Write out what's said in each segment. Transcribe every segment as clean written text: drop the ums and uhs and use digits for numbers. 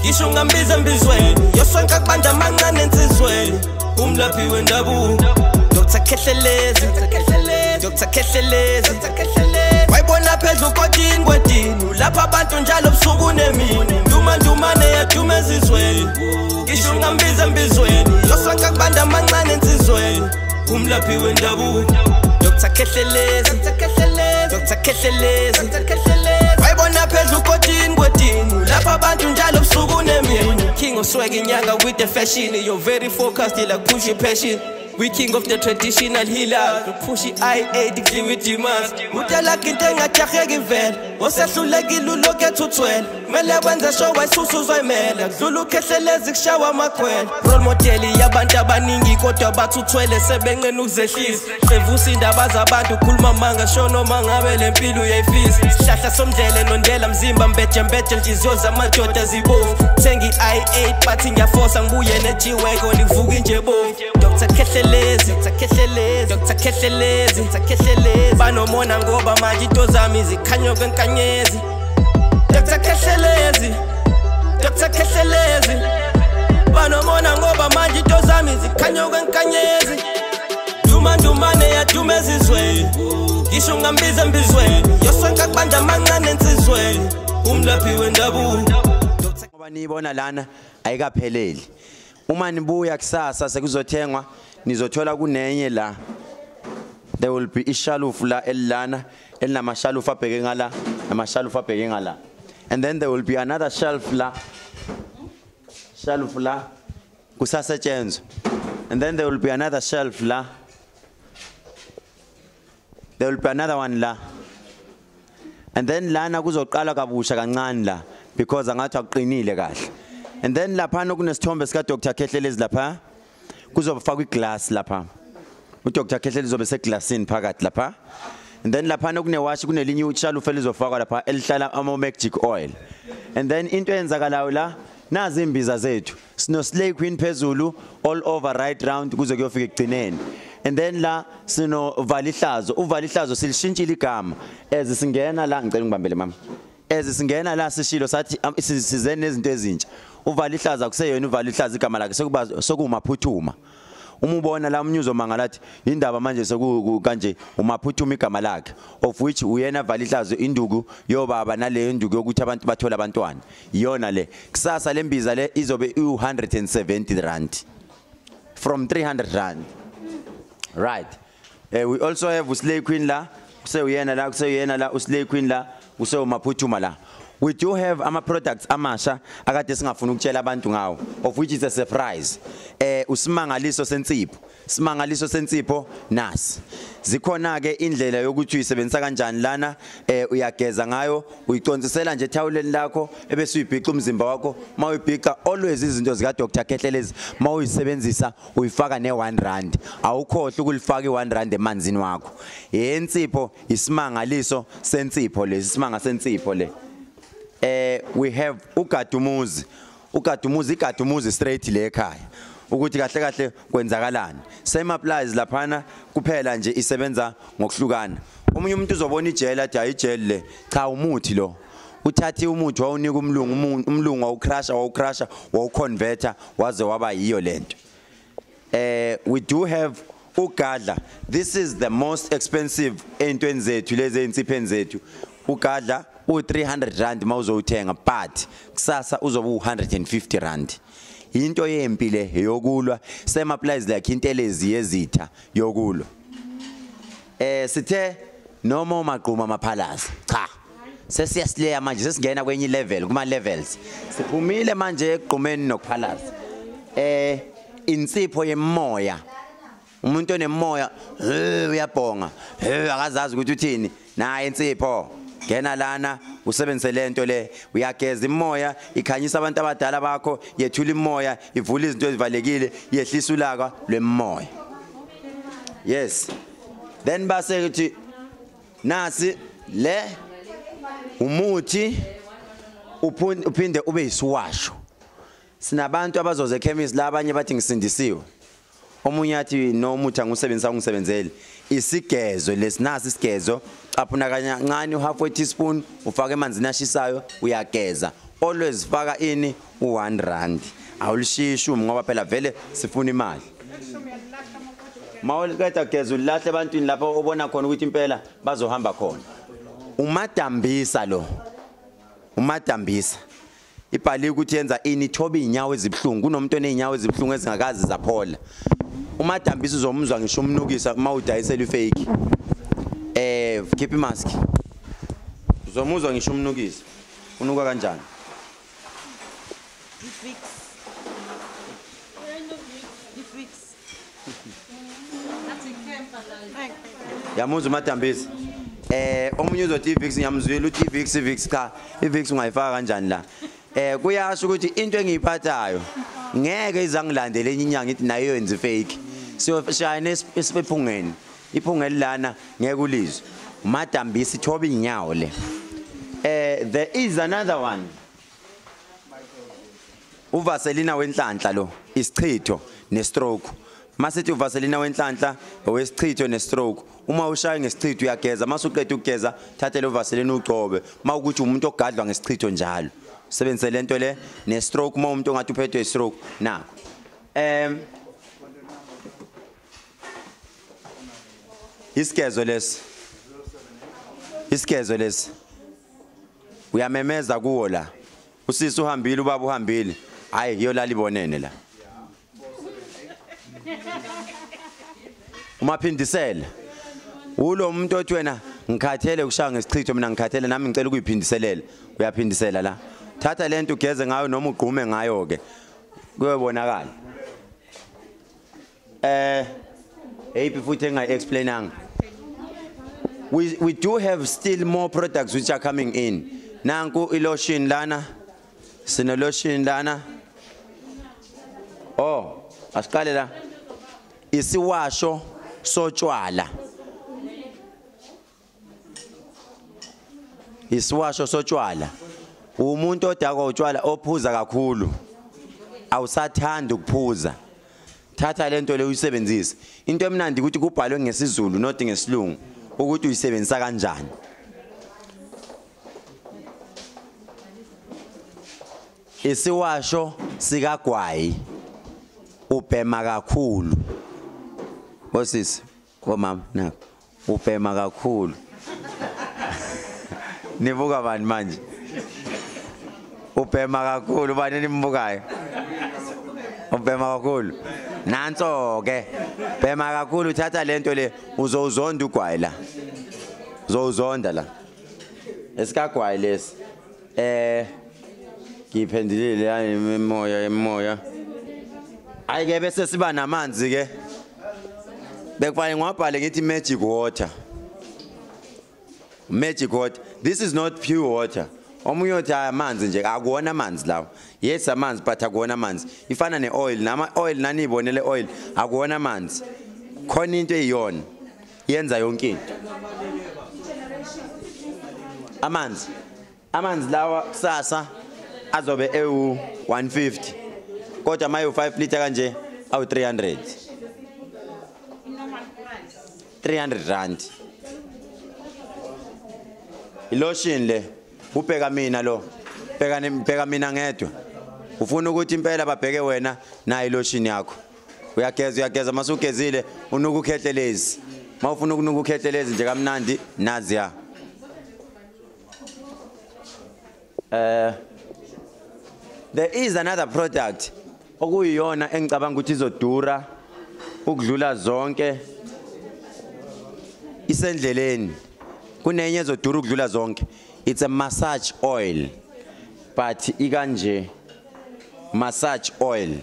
ngisho ngambiza mbizweni yosonka kubanda mancane ensizweni umlaphi wendabuko Dr. Kehlelezi Dr. Kehlelezi wayibona phezulu kodini kwedini lapha abantu njalo busuku nemini ndumane yadume ezizweni ngisho ngambiza mbizweni yosonka kubanda mancane ensizweni umlaphi wendabuko Dr. Kehlelezi Dr. Kehlelezi wayibona phezulu kodini kwedini lapha abantu njalo busuku nemini king of swag inyanga with the fashion you're very focused like push your passion we king of the traditional healer push IA the with demands utela into engathaheki vele osehlulekile ulokethu uthwele mele wenze show wayisusu zoyimela kudlula ukhehlelezi kushawa amakhwela role model yabantu abaningi kodwa bathi uthwele sebenqena ukuzehlisa evusa indaba zabantu ukhuluma manga show noma ngabe lempilo uyayifisa sihlahla somdlele nondela mzimba mbethe inhliziyo zamadoda zibovu thengi I8 bathi ngiyaforsa ngibuye nejiweko livuka nje bovu Dr. Kehlelezi Dr. Kehlelezi banomona ngoba manje into zami zikhanya kwenkanyezi Dr. Kehlelezi banomona ngoba manje into zami zikhanya kwenkanyezi ndumane yadume ezizweni ngisho ngambiza mbizweni yosonka kubanda mancane ensizweni umlaphi wendabuko ngoba niyibona lana ayikapheleli uma nibuya kusasa sekuzothengwa nizothola kunenye la there will be ishalufu la elana elinamashalufu abheke ngala namashalufu abheke ngala and then there will be another shelf la kusasetshenzwa and then there will be another shelf la there will be another one la and then lana kuzoqala kabusha kancane la because angathi akuqinile kahle and then lapha kunesithombe sika Dr. Kehlelezi lapha kuzofakwa iglass lapha uDr. Kehlelezi uzobe seglassini phakathi lapha and then lapha kunewash kunelinye utshalufu elizofakwa lapha elihlala ama-magic oil and then into eyenzakalayo la nazi imbiza zethu sino slay queen phezulu all over right round kuze kuyofika ekugcineni and then la sino uvalihlazo uvalihlazo silishintshile igama ezisingena la ngicela ngibambele mama ezisingena la sishilo sathi sizene nezinto ezintsha uvalihlaza kuseyona uvalihlaza igama lakhe sokumaphuthuma uma ubona la umnyuzo mangalathi indaba manje kanje umaphuthuma igama lakhe of which uyena valihlazo induku yobaba nale induku yokuthi abantu bathola abantwana iyona le kusasa lembiza le izobe u170 rand from 300 rand right we also have uslay queen la kuseyena la uslay queen la usewumaphuthuma la we do have ama products amasha akade singafuna ukutshela abantu ngawo of which is a surprise usimangaliso sensipho nasi zikhona ke indlela yokuthi uyisebenzisa kanjani lana uyageza ngayo uyicontsisela nje ethawuleni lakho ebese uyibhica umzimba wakho mawuyibhica always izinto zika Dr. Kehlelezi mawuyisebenzisa uyifaka ne1 rand awukhohle ukulifaka i1 rand emanzini wakho yensipho isimangaliso sensipho lesi isimanga sensipho le we have ugadumuzi igadumuzi straight le ekhaya ukuthi kahle kwenzakalani same applies laphana kuphela nje isebenza ngokuhlukana omunye umuntu uzobona ijele athi ayijele le cha umuthi lo uthathi umuthi wawunika umlungu wawucrusha wawuconverter waze waba yiyo lento we do have ugadla this is the most expensive entweni zethu lezi ensipheni zethu ugadla u300 rand mawuzowuthenga but kusasa uzoba u150 rand into yempile yokulwa same applies like into elezi yezitha yokulwa sithe noma maqhuma amaphalaza cha sesiyasileya manje sesingena kwenye level kuma levels siphumile manje egqumeni nokuphalaza insipho yemoya umuntu onemoya uyabhonga akazazi ukuthi uthini naye insipho ngena lana usebenzise lento le uyageza imoya ikhanyisa abantu abadala bakho yethula imoya ivula izinto ezivalekile yehlisa ulaka lwemoya yes then base kuthi nasi le umuthi uphinde ube yisiwasho sinabantu abazoze chemist la abanye bathi ngisindisiwe omunye athi no umuthi angusebenzisa ungisebenzele isigezo lesinasi isigezo caphuna kancane half a teaspoon ufake emanzini ashisayo uyageza always faka ini u1 rand awulishishi ngoba phela vele sifuna imali mawuqeda kugeza ulahle ebantwini lapho obona khona ukuthi impela bazohamba khona umadambisa lo umadambisa ibhali ukuthi yenza ini thoba inyawo ezibhlungu kunomuntu oneinyawo ezibhlungu ezingakazi zaphola umadambisa uzomuzwa ngisho umnukisa mawudayisela ifake keep imask uzomuzwa ngisho umnukisa unuka kanjani yamuzwa umadambisa omunye uzothi iVix ngiyamzwela uthi iVix cha iVix ungayifaka kanjani la kuyasho ukuthi into engiyiphathayo ngeke izangilandele enye inyanga ithi nayo yenze fake siyoshayana esiphungeni iphungeli lana ngeke ulizwe umadambisa ithoba inyawo le there is another one uvaselina wenhlanhla lo isichitho nestroke masithi uvaselina wenhlanhla owesichitho nestroke uma ushaya ngesichitho uyageza masuqeda ukugeza thathe lo vaselina ugcobe mawukuthi umuntu ogadlwa ngesichitho njalo sebenzise lento le nestroke uma umuntu ongathi uphethwe istroke na isikezo lesi uyamemeza kuwo la usisi uhambile ubaba uhambile hayi yolala ibonene la umaphindisela ulo muntu othi wena ngikhathele ukushaya ngesichitho mina ngikhathele nami ngicela ukuyiphindiselela uyaphindisela la thatha lento ugeze ngayo noma ugqume ngayo ke kuyobonakala hey futhi engayi explainanga we do have still more products which are coming in nanku ilotion lana sino lotion lana asiqale la isiwasho sotshwala isiwasho sotshwala umuntu odakwa utshwala ophuza kakhulu awusathanda ukuphuza thatha lento le uyisebenzise into emnandi ukuthi kubhalwe ngesizulu not ngesilungu ukuthi uyisebenzisa kanjani isiwasho sikagwayi ubhema kakhulu osisi komama nakho ubhema kakhulu nibuka bani manje ubhema kakhulu bani nimbukayo ubhema kakhulu nanso ke bhema kakhulu uthatha lento le uzozonda ugwayi la uzozonda la esikagwayi lesi ngiphendulile yani emoya ayike bese siba namanzi ke bekufanele ngwabhale ngithi magic water this is not pure water omunye uthi amanzi nje akuwona amanzi lawo yes amanzi but akuwona amanzi ifana neoil nama oil nani ibonele oil akuwona amanzi khona into eyiyona yenza yonke into amanzi lawa kusasa azobe EU 150 kodwa mayo 5 liter kanje awu 300 rand ilotion le ubheka mina lo bheka mina ngedwa ufuna ukuthi impela babheke wena na ilotion yakho uyageza masugezile unuka ukhethelezi mawufuna ukunuka ukhethelezi nje kamnandi naziya there is another product okuyiyona engicabanga ukuthi izodura ukudlula zonke isendleleni kunenye ezodura ukudlula zonke it's a massage oil but ikanje massage oil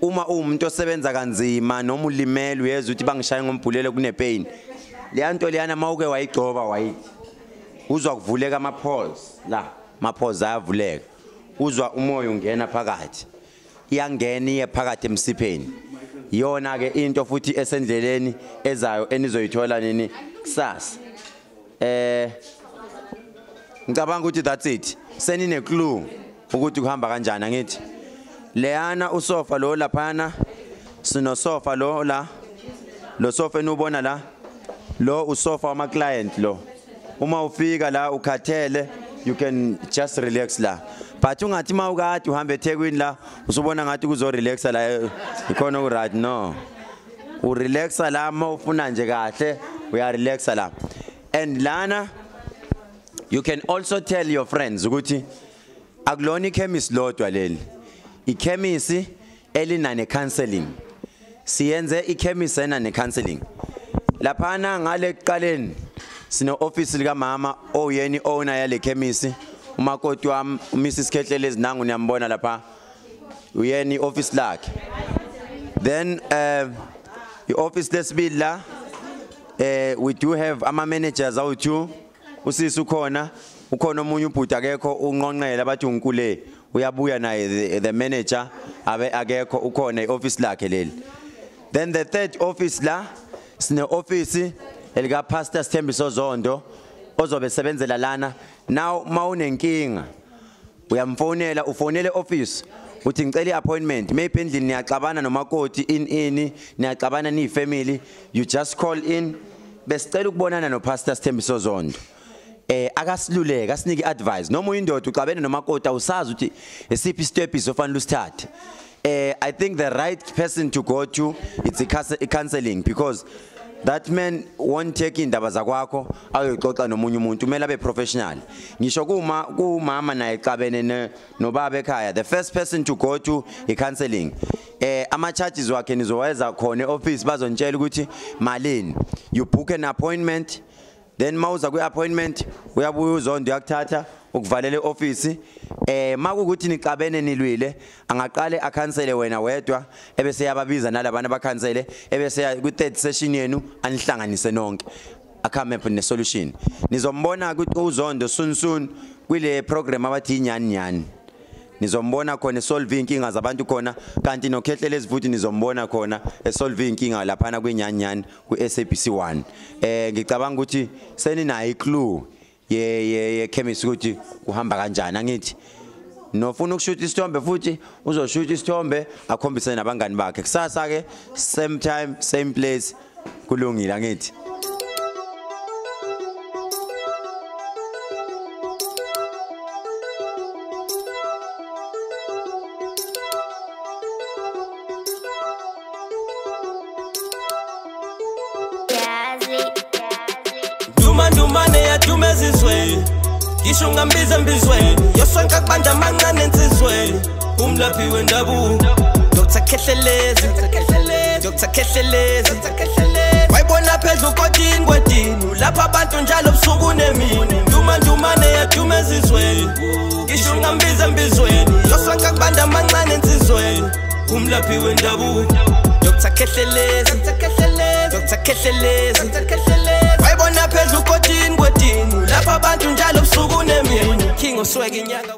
uma umuntu osebenza kanzima noma ulimele uyeza uthi bangishaye ngombhulele kunepain leyanto leyana mawuke wayigcoba wayithi uzwa kuvuleka ama pores la ama pores ayavuleka uzwa umoya ungena phakathi iyangena iye phakathi emsipheni yona ke into futhi esendleleni ezayo enizoyithola nini kusasa ngicabanga ukuthi that's it senine clue ukuthi kuhamba kanjani angithi leyana usofa lo laphana sino sofa lo la lo sofa enubona la lo usofa wama client lo uma ufika la ukhathele you can just relax la. But ungathi mawukade uhambe eThekwini la usubona ngathi kuzo relaxa la ikhona ku right no. U relaxa la mawufuna nje kahle uya relaxa la. And lana you can also tell your friends ukuthi akulona ichemist lodwa leli. Ichemist elina ne counseling. Siyenze ichemist ena ne counseling. Laphana ngale kuqaleni sine office lika mama oyeni owner yale chemist umakoti wami Mrs Khehlelezi nangu niyambona lapha uyeni office lakhe. Then i-office lesibili la we do have ama managers awu2 usisi ukhona omunye ubhuti akekho unqonqela bathi unkule uyabuya naye the manager abe akekho ukhona i-office lakhe leli. Then the third office la sine office elika Pastor Sthembiso Zondo ozobe sebenzela lana. Now mawunenkinga uyamfonela ufonele office uthi ngicela iappointment maybe endlini niyaxabana nomakoti in niyaxabana ni family you just call in besicela ukubonana no Pastor Sthembiso Zondo. Akasiluleka asinike advice noma uyindoda uxabene nomakoti awusazi uthi esiphi step izofanele usithathe. I think the right person to go to it's a counseling because that man won't take indaba zakwakho ayoxoxa nomunye umuntu kumele abe professional. Ngisho kumama naye xabene nobaba ekhaya the first person to go to i counseling. Ama charges wakhe nizoweza khona office bazontshela ukuthi malini you book an appointment then mawuza ku appointment uyabuya uZondo yakuthatha ukuvalela office. Makukuthi nixabene nilwile angaqale akhansele wena wedwa ebese yababiza nalabana bakhansele ebese ku third session yenu anihlanganise nonke akame up ne solution. Nizombona ukuthi uZondo soon kwile program abathi inyani nizombona khona solve inkinga zabantu khona kanti noKhehlelezi futhi nizombona khona solve inkinga laphana kwinyani ku SABC 1. Ngicabanga ukuthi seninayo iclue ye chemist ukuthi uhamba kanjani angithi nofuna ukushuta isithombe futhi uzoshuta isithombe akhombise nabangani bakhe kusasa ke same time same place kulungile angithi. Dumane ya dumezizweni ngisho ngambiza mbizweni yosonka kubanja mancane ensizweni umlaphi wendabuko Dr Khehlelezi wayibona phezulu kodini lapha abantu njalo busuku nemini dumane ya dumezizweni ngisho ngambiza mbizweni yosonka kubanja mancane ensizweni umlaphi wendabuko Dr Khehlelezi wayibona phezulu kodini lapha abantu njalo busuku nemini King oswega inyanga